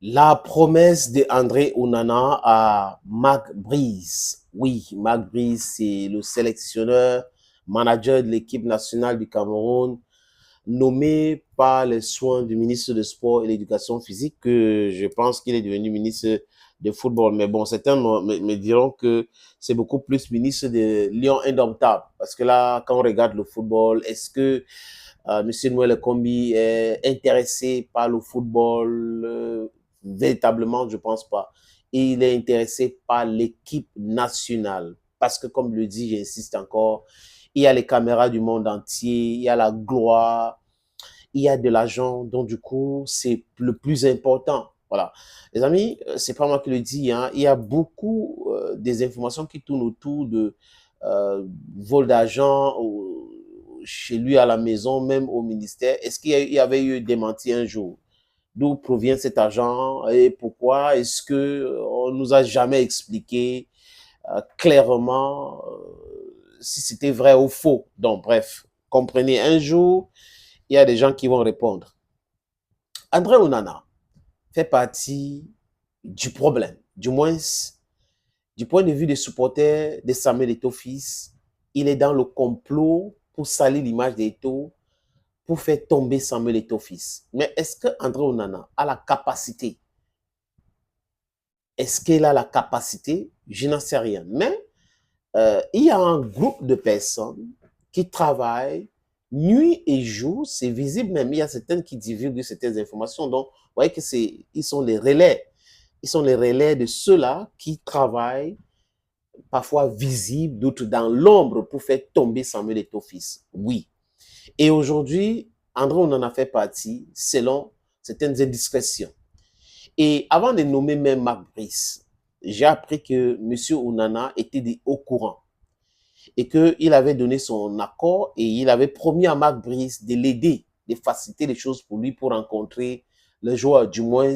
La promesse de André Onana à Marc Brice. Oui, Marc Brice, c'est le sélectionneur, manager de l'équipe nationale du Cameroun, nommé par les soins du ministre des Sports et de l'Éducation physique, que je pense qu'il est devenu ministre de football. Mais bon, certains me diront que c'est beaucoup plus ministre de Lyon Indomptable. Parce que là, quand on regarde le football, est-ce que Monsieur Noël Kombi est intéressé par le football véritablement, je pense pas. Et il est intéressé par l'équipe nationale. Parce que, comme le dit, j'insiste encore, il y a les caméras du monde entier, il y a la gloire, il y a de l'argent, donc du coup, c'est le plus important. Voilà. Les amis, c'est pas moi qui le dis, hein, il y a beaucoup des informations qui tournent autour de vol d'argent chez lui à la maison, même au ministère. Est-ce qu'il y avait eu démenti un jour? D'où provient cet argent et pourquoi est-ce que on nous a jamais expliqué clairement si c'était vrai ou faux. Donc, bref, comprenez, un jour, il y a des gens qui vont répondre. André Onana fait partie du problème, du moins du point de vue des supporters de Samuel Eto'o fils, il est dans le complot pour salir l'image d'Eto'o, pour faire tomber Samuel Eto'o fils. Mais est-ce que André Onana a la capacité? Est-ce qu'il a la capacité? Je n'en sais rien. Mais il y a un groupe de personnes qui travaillent nuit et jour, c'est visible même. Il y a certaines qui divulguent certaines informations. Donc, vous voyez que ils sont les relais. Ils sont les relais de ceux-là qui travaillent, parfois visibles, d'autres dans l'ombre, pour faire tomber Samuel Eto'o fils. Oui. Et aujourd'hui, André, on en a fait partie, selon certaines indiscrétions. Et avant de nommer même Marc Brice, j'ai appris que M. Onana était au courant et qu'il avait donné son accord et il avait promis à Marc Brice de l'aider, de faciliter les choses pour lui pour rencontrer les joueurs, du moins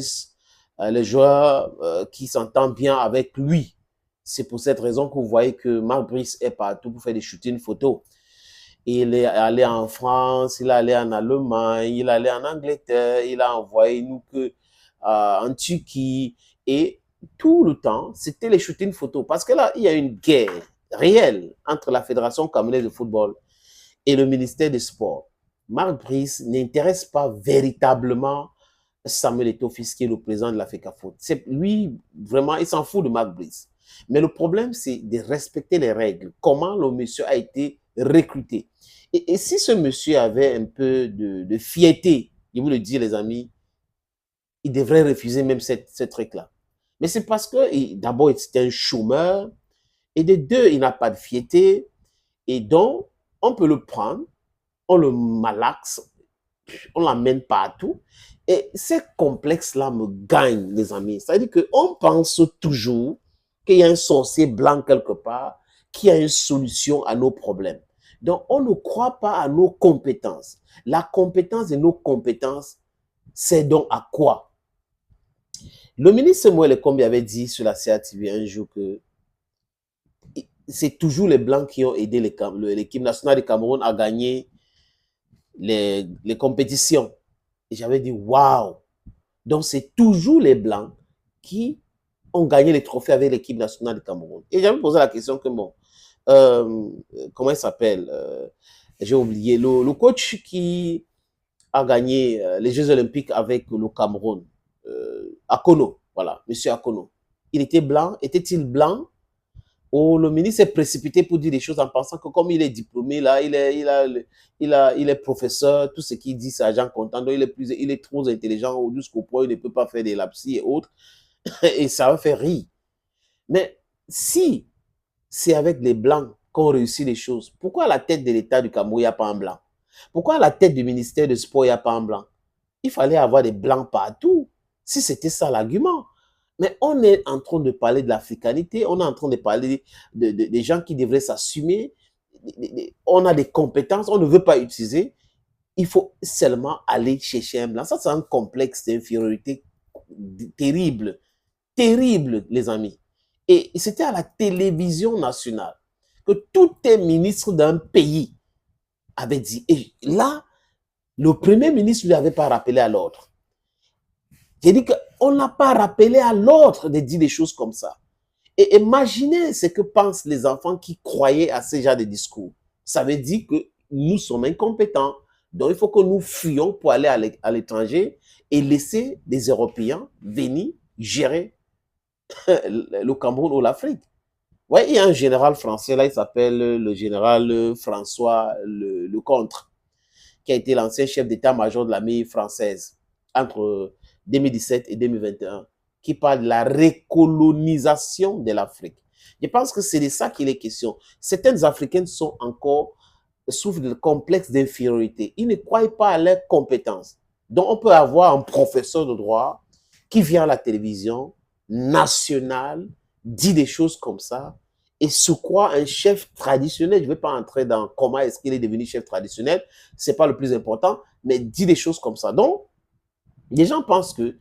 les joueurs qui s'entendent bien avec lui. C'est pour cette raison que vous voyez que Marc Brice est partout pour faire des shootings photos. Il est allé en France, il est allé en Allemagne, il est allé en Angleterre, il a envoyé nous que en Turquie et tout le temps, c'était les shootings photos. Parce que là, il y a une guerre réelle entre la Fédération camerounaise de football et le ministère des Sports. Marc Brice n'intéresse pas véritablement Samuel Eto'o fils, qui est le président de la FECAFOOT. C'est lui, vraiment, il s'en fout de Marc Brice. Mais le problème, c'est de respecter les règles. Comment le monsieur a été recruté. Et si ce monsieur avait un peu de fierté, je vous le dis, les amis, il devrait refuser même ce truc-là. Mais c'est parce que, d'abord, c'était un chômeur, et de deux, il n'a pas de fierté, et donc, on peut le prendre, on le malaxe, on l'amène partout, et ces complexes-là me gagnent, les amis. C'est-à-dire qu'on pense toujours qu'il y a un sorcier blanc quelque part, qui a une solution à nos problèmes. Donc, on ne croit pas à nos compétences. La compétence de nos compétences, c'est donc à quoi? Le ministre Samuel Kombi avait dit sur la CATV un jour que c'est toujours les Blancs qui ont aidé l'équipe nationale du Cameroun à gagner les compétitions. Et j'avais dit, waouh! Donc, c'est toujours les Blancs qui ont gagné les trophées avec l'équipe nationale du Cameroun. Et j'avais posé la question que, bon, comment il s'appelle j'ai oublié, le coach qui a gagné les Jeux Olympiques avec le Cameroun, Akono, voilà, monsieur Akono. Il était blanc, était-il blanc? Ou le ministre s'est précipité pour dire des choses en pensant que comme il est diplômé, là, il est professeur, tout ce qu'il dit, c'est agent content, donc il est trop intelligent jusqu'au point où il ne peut pas faire des lapsus et autres, et ça va faire rire. Mais si c'est avec les blancs qu'on réussit les choses, pourquoi à la tête de l'État du Cameroun, il n'y a pas un blanc? Pourquoi à la tête du ministère du Sport, il n'y a pas un blanc? Il fallait avoir des blancs partout, si c'était ça l'argument. Mais on est en train de parler de l'africanité, on est en train de parler des gens qui devraient s'assumer, on a des compétences, on ne veut pas utiliser, il faut seulement aller chercher un blanc. Ça, c'est un complexe d'infériorité terrible, terrible, les amis. Et c'était à la télévision nationale que tout un ministre d'un pays avait dit. Et là, le premier ministre ne lui avait pas rappelé à l'ordre. J'ai dit que On n'a pas rappelé à l'autre de dire des choses comme ça. Et imaginez ce que pensent les enfants qui croyaient à ce genre de discours. Ça veut dire que nous sommes incompétents. Donc, il faut que nous fuyions pour aller à l'étranger et laisser des Européens venir gérer le Cameroun ou l'Afrique. Ouais, il y a un général français, là, il s'appelle le général François Lecontre, qui a été l'ancien chef d'état-major de l'armée française entre 2017 et 2021, qui parle de la recolonisation de l'Afrique. Je pense que c'est de ça qu'il est question. Certaines Africaines sont encore souffrent de complexe d'infériorité. Ils ne croient pas à leurs compétences. Donc, on peut avoir un professeur de droit qui vient à la télévision nationale, dit des choses comme ça, et se croit un chef traditionnel. Je ne vais pas entrer dans comment est-ce qu'il est devenu chef traditionnel, ce n'est pas le plus important, mais dit des choses comme ça. Donc, les gens pensent que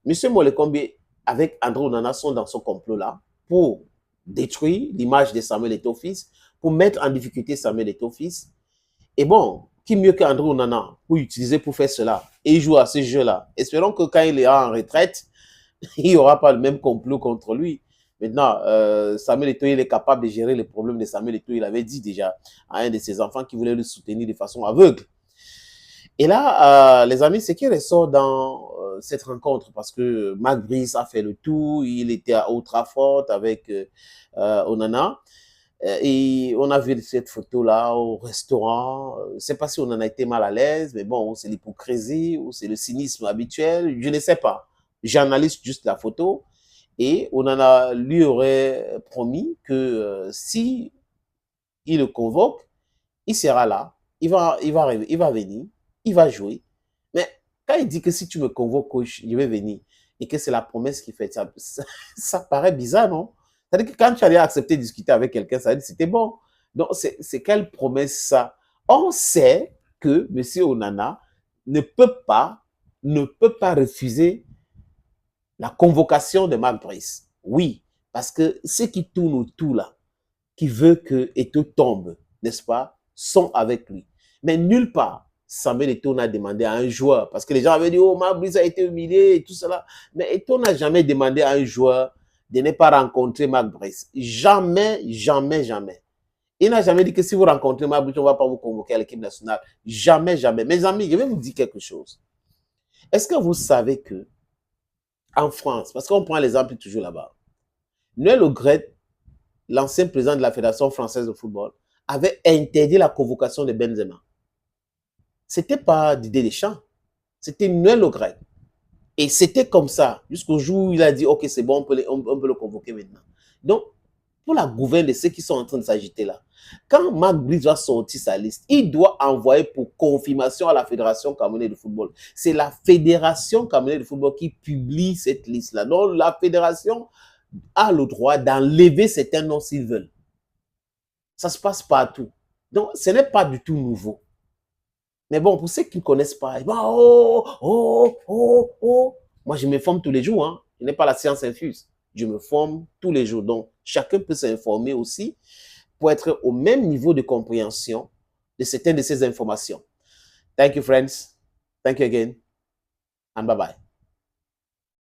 M. Molekombe, avec André Onana, sont dans ce complot-là pour détruire l'image de Samuel Eto'o-Fils, pour mettre en difficulté Samuel Eto'o-Fils. Et bon, qui mieux qu'André Onana pour utiliser pour faire cela et il joue à ce jeu-là. Espérons que quand il est en retraite, il n'y aura pas le même complot contre lui. Maintenant, Samuel Eto'o, il est capable de gérer les problèmes de Samuel Eto'o. Il avait dit déjà à un de ses enfants qui voulait le soutenir de façon aveugle. Et là, les amis, ce qui ressort dans cette rencontre, parce que Marc Brice a fait le tour, il était à Old Trafford avec Onana, et on a vu cette photo-là au restaurant. Je ne sais pas si on en a été mal à l'aise, mais bon, c'est l'hypocrisie ou c'est le cynisme habituel, je ne sais pas. J'analyse juste la photo et Onana lui aurait promis que si il le convoque, il sera là, il va venir, il va jouer. Mais quand il dit que si tu me convoques, coach, je vais venir, et que c'est la promesse qu'il fait, ça paraît bizarre, non? C'est-à-dire que quand tu allais accepter de discuter avec quelqu'un, ça veut dire que c'était bon. Donc, c'est quelle promesse ça? On sait que M. Onana ne peut pas refuser la convocation de Marc Brice. Oui, parce que ceux qui tournent autour là, qui veut que Eto'o tombe, n'est-ce pas, sont avec lui. Mais nulle part, Samuel Eto'o n'a demandé à un joueur, parce que les gens avaient dit, oh, Marc Brice a été humilié et tout cela. Mais Eto'o n'a jamais demandé à un joueur de ne pas rencontrer Marc Brice. Jamais, jamais, jamais. Il n'a jamais dit que si vous rencontrez Marc Brice, on ne va pas vous convoquer à l'équipe nationale. Jamais, jamais. Mes amis, je vais vous dire quelque chose. Est-ce que vous savez que en France, parce qu'on prend l'exemple toujours là-bas, Noël Le Graët, l'ancien président de la Fédération française de football, avait interdit la convocation de Benzema. Ce n'était pas Didier Deschamps, c'était Noël Le Graët. Et c'était comme ça, jusqu'au jour où il a dit, OK, c'est bon, on peut le convoquer maintenant. Donc, pour la gouverne de ceux qui sont en train de s'agiter là, quand Marc Brice va sortir sa liste, il doit envoyer pour confirmation à la Fédération camerounaise de football. C'est la Fédération camerounaise de football qui publie cette liste-là. Donc, la Fédération a le droit d'enlever certains noms s'ils veulent. Ça se passe partout. Donc, ce n'est pas du tout nouveau. Mais bon, pour ceux qui ne connaissent pas, moi, je me forme tous les jours. Hein. Je n'ai pas la science infuse. Je me forme tous les jours. Donc, chacun peut s'informer aussi pour être au même niveau de compréhension de certaines de ces informations. Thank you, friends. Thank you again. And bye-bye.